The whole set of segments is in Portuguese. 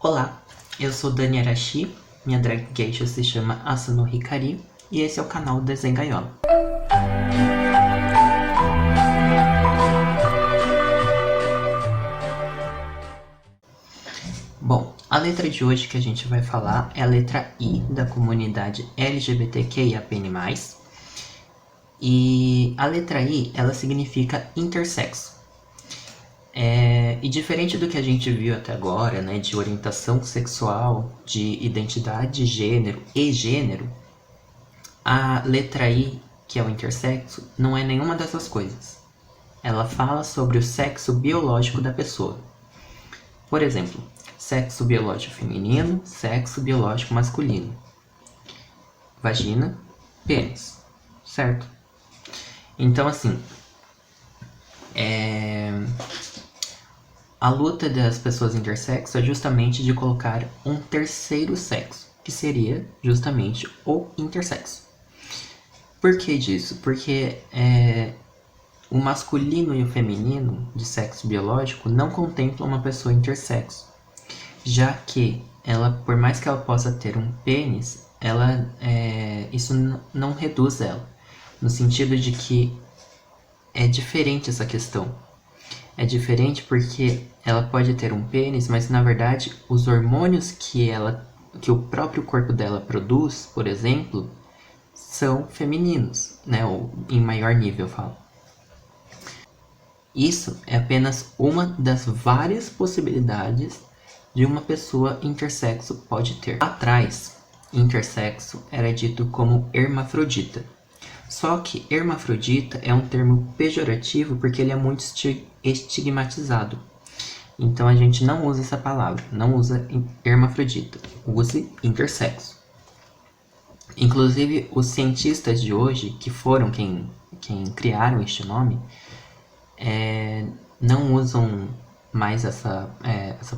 Olá, eu sou Dani Arashi, minha drag geisha se chama Asano Hikari e esse é o canal Desenho Gaiola. Bom, a letra de hoje que a gente vai falar é a letra I da comunidade LGBTQIAPN+. E a letra I, ela significa intersexo. E diferente do que a gente viu até agora, né, de orientação sexual, de identidade de gênero e gênero, a letra I, que é o intersexo, não é nenhuma dessas coisas. Ela fala sobre o sexo biológico da pessoa. Por exemplo, sexo biológico feminino, sexo biológico masculino. Vagina, pênis, certo? Então, assim, a luta das pessoas intersexo é justamente de colocar um terceiro sexo, que seria justamente o intersexo. Por que disso? Porque o masculino e o feminino de sexo biológico não contemplam uma pessoa intersexo, já que ela, por mais que ela possa ter um pênis, isso não reduz ela, no sentido de que é diferente essa questão. É diferente porque ela pode ter um pênis, mas na verdade os hormônios que o próprio corpo dela produz, por exemplo, são femininos, né? Ou em maior nível, eu falo. Isso é apenas uma das várias possibilidades de uma pessoa intersexo pode ter. Atrás, intersexo era dito como hermafrodita. Só que hermafrodita é um termo pejorativo porque ele é muito estigmatizado. Então a gente não usa essa palavra, não usa hermafrodita, use intersexo. Inclusive, os cientistas de hoje, que foram quem criaram este nome, não usam mais essa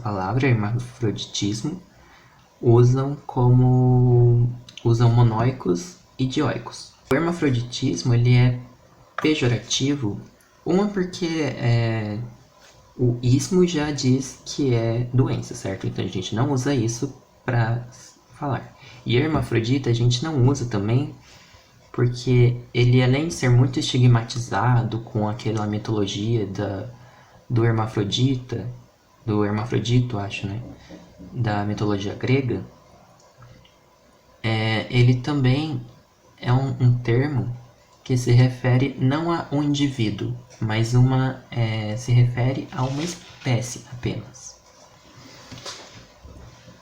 palavra, hermafroditismo, usam monóicos e dioicos. O hermafroditismo ele é pejorativo, porque o ismo já diz que é doença, certo? Então a gente não usa isso para falar. E hermafrodita a gente não usa também porque ele, além de ser muito estigmatizado com aquela mitologia do hermafrodita, do hermafrodito, acho, né? Da mitologia grega, ele também é um termo que se refere não a um indivíduo, mas se refere a uma espécie apenas.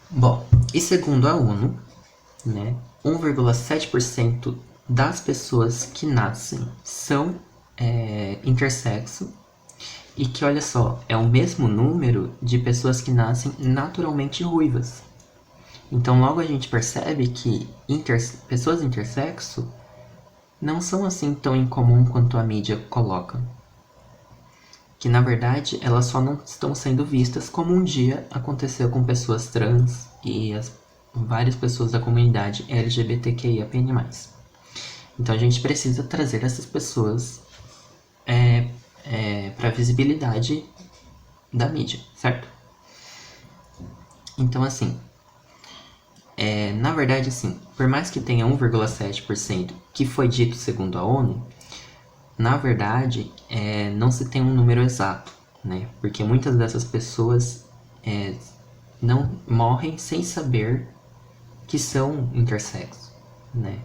Bom, e segundo a ONU, né, 1,7% das pessoas que nascem são intersexo, e que, olha só, é o mesmo número de pessoas que nascem naturalmente ruivas. Então logo a gente percebe que pessoas intersexo não são assim tão incomum quanto a mídia coloca. Que na verdade elas só não estão sendo vistas como um dia aconteceu com pessoas trans e várias pessoas da comunidade LGBTQIAPN+. Então a gente precisa trazer essas pessoas para a visibilidade da mídia, certo? Então assim, na verdade assim, por mais que tenha 1,7% que foi dito segundo a ONU, na verdade não se tem um número exato, né? Porque muitas dessas pessoas não morrem sem saber que são intersexo, né?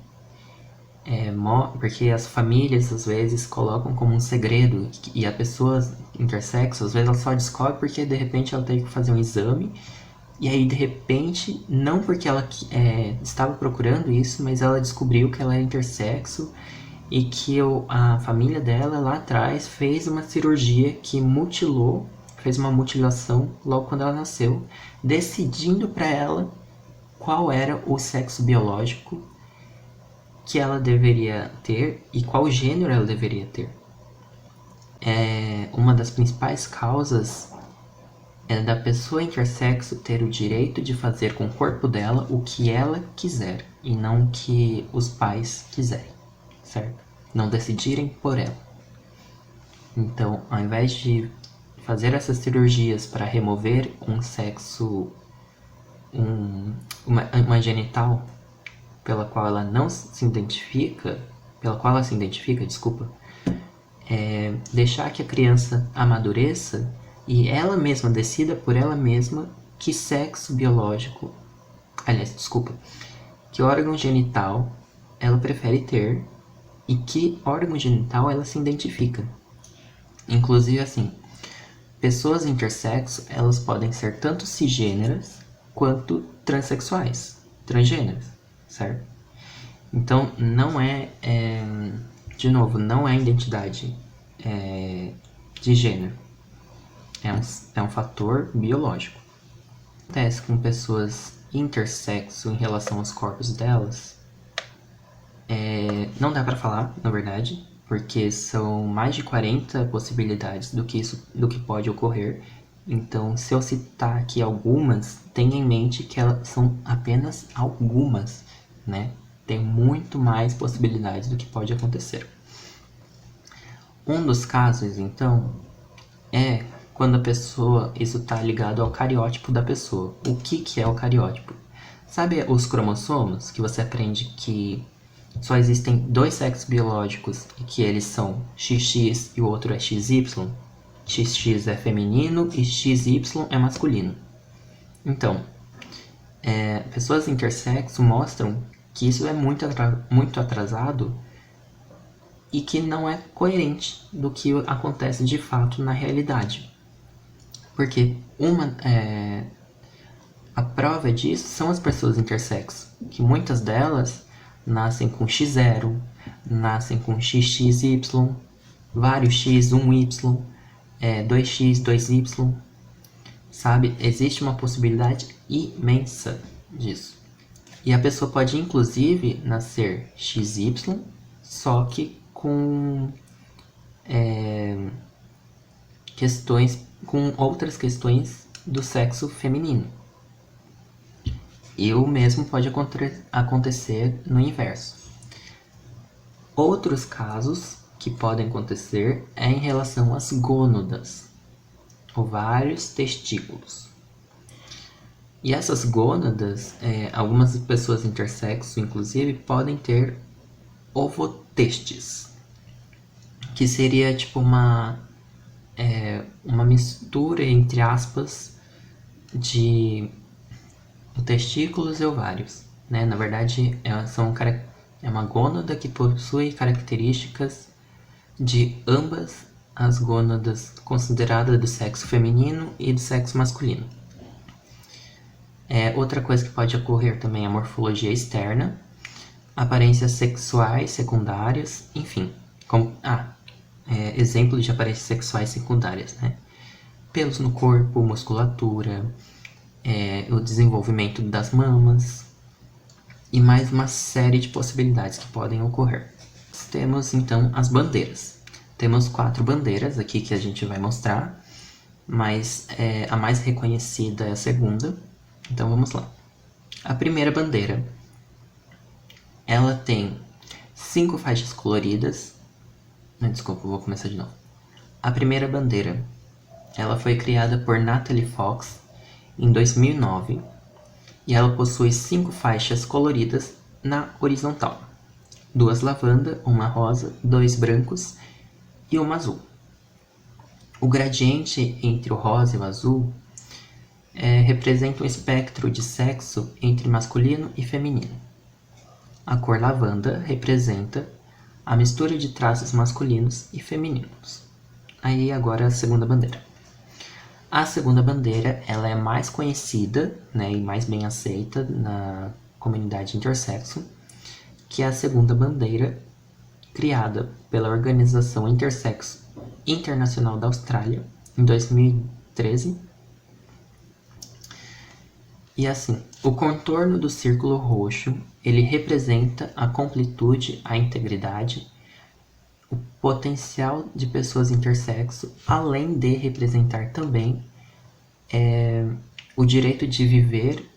Porque as famílias às vezes colocam como um segredo e a pessoa intersexo às vezes ela só descobre porque de repente ela tem que fazer um exame e aí de repente, não porque ela estava procurando isso, mas ela descobriu que ela era intersexo e que a família dela lá atrás fez uma cirurgia que fez uma mutilação logo quando ela nasceu, decidindo para ela qual era o sexo biológico que ela deveria ter e qual gênero ela deveria ter. Uma das principais causas é da pessoa intersexo ter o direito de fazer com o corpo dela o que ela quiser e não o que os pais quiserem, certo? Não decidirem por ela. Então, ao invés de fazer essas cirurgias para remover um sexo uma genital pela qual ela não se identifica, desculpa, deixar que a criança amadureça e ela mesma decida por ela mesma que sexo biológico, que órgão genital ela prefere ter e que órgão genital ela se identifica. Inclusive, assim, pessoas intersexo, elas podem ser tanto cisgêneras quanto transgêneras, certo? Então, não é de novo, não é identidade de gênero. É um fator biológico. O que acontece com pessoas intersexo em relação aos corpos delas? Não dá pra falar, na verdade, porque são mais de 40 possibilidades do que pode ocorrer. Então, se eu citar aqui algumas, tenha em mente que elas são apenas algumas, né? Tem muito mais possibilidades do que pode acontecer. Um dos casos, então, é quando a pessoa, isso está ligado ao cariótipo da pessoa. O que é o cariótipo? Sabe os cromossomos que você aprende que só existem 2 sexos biológicos e que eles são XX e o outro é XY? XX é feminino e XY é masculino. Então, pessoas intersexo mostram que isso é muito atrasado e que não é coerente do que acontece de fato na realidade. Porque a prova disso são as pessoas intersexo, que muitas delas nascem com X0, nascem com XXY, vários X, 1Y, 2X, 2Y, sabe? Existe uma possibilidade imensa disso. E a pessoa pode, inclusive, nascer XY, só que com outras questões do sexo feminino. E o mesmo pode acontecer no inverso. Outros casos que podem acontecer é em relação às gônadas, ovários, testículos. E essas gônadas, algumas pessoas intersexo, inclusive, podem ter ovotestes, que seria tipo uma mistura, entre aspas, de testículos e ovários, né? Na verdade, é uma gônada que possui características de ambas as gônadas consideradas do sexo feminino e do sexo masculino. Outra coisa que pode ocorrer também é a morfologia externa, aparências sexuais secundárias, enfim. Exemplos de aparências sexuais secundárias, né? Pelos no corpo, musculatura, o desenvolvimento das mamas e mais uma série de possibilidades que podem ocorrer. Temos então as bandeiras. Temos 4 bandeiras aqui que a gente vai mostrar, mas a mais reconhecida é a segunda. Então vamos lá. A primeira bandeira, ela tem 5 faixas coloridas. Desculpa, vou começar de novo. A primeira bandeira, ela foi criada por Natalie Fox em 2009 e ela possui 5 faixas coloridas na horizontal. 2 lavanda, uma rosa, 2 brancos e uma azul. O gradiente entre o rosa e o azul representa um espectro de sexo entre masculino e feminino. A cor lavanda representa a mistura de traços masculinos e femininos. Aí agora a segunda bandeira. A segunda bandeira, ela é mais conhecida, né, e mais bem aceita na comunidade intersexo, que é a segunda bandeira criada pela Organização Intersexo Internacional da Austrália em 2013. E assim, o contorno do círculo roxo, ele representa a completude, a integridade, o potencial de pessoas intersexo, além de representar também o direito de viver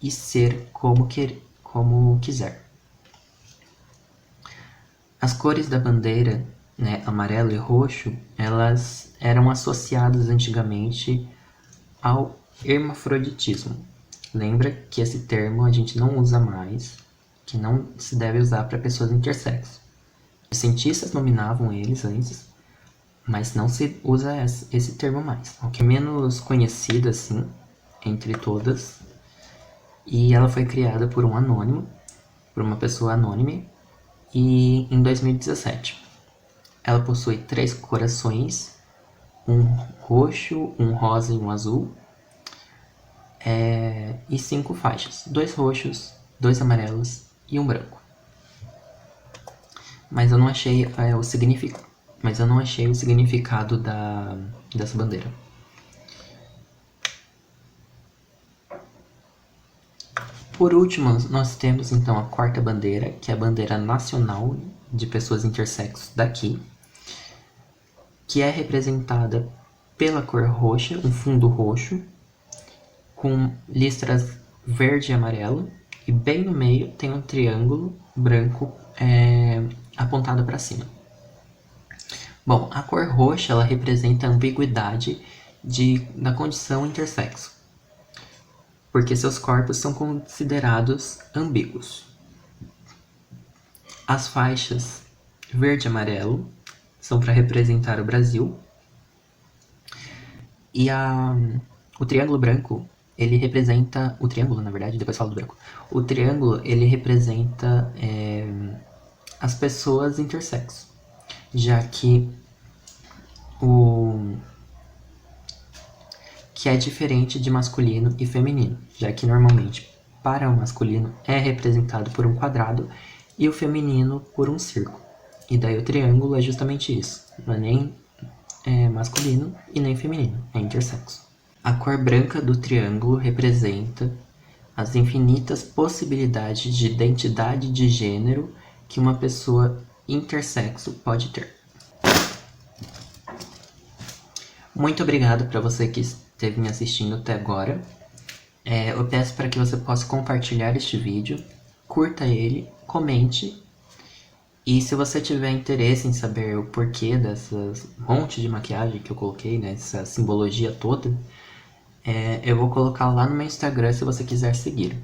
e ser como quiser. As cores da bandeira, né, amarelo e roxo, elas eram associadas antigamente ao hermafroditismo. Lembra que esse termo a gente não usa mais, que não se deve usar para pessoas intersexo. Os cientistas nominavam eles antes, mas não se usa esse termo mais. O que é menos conhecida, assim, entre todas. E ela foi criada por um anônimo, por uma pessoa anônime, e em 2017. Ela possui 3 corações, um roxo, um rosa e um azul, e 5 faixas, 2 roxos, 2 amarelos e um branco. Mas eu não achei o significado dessa bandeira. Por último, nós temos então a quarta bandeira, que é a bandeira nacional de pessoas intersexos daqui, que é representada pela cor roxa, um fundo roxo, com listras verde e amarelo, e bem no meio tem um triângulo branco apontado para cima. Bom, a cor roxa ela representa a ambiguidade da condição intersexo, porque seus corpos são considerados ambíguos. As faixas verde e amarelo são para representar o Brasil, e o triângulo branco ele representa o triângulo, na verdade, depois falo do branco. O triângulo ele representa as pessoas intersexo, já que que é diferente de masculino e feminino, já que normalmente para o masculino é representado por um quadrado e o feminino por um círculo. E daí o triângulo é justamente isso, não é nem masculino e nem feminino, é intersexo. A cor branca do triângulo representa as infinitas possibilidades de identidade de gênero que uma pessoa intersexo pode ter. Muito obrigado para você que esteve me assistindo até agora. Eu peço para que você possa compartilhar este vídeo, curta ele, comente. E se você tiver interesse em saber o porquê dessas monte de maquiagem que eu coloquei, né, essa simbologia toda, eu vou colocar lá no meu Instagram se você quiser seguir,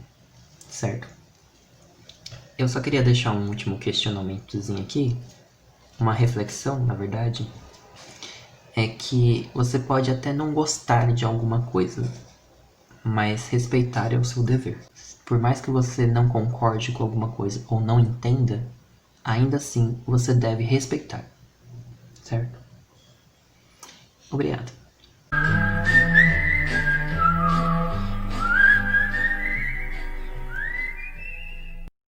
certo? Eu só queria deixar um último questionamentozinho aqui, uma reflexão, na verdade, é que você pode até não gostar de alguma coisa, mas respeitar é o seu dever. Por mais que você não concorde com alguma coisa ou não entenda, ainda assim você deve respeitar, certo? Obrigado.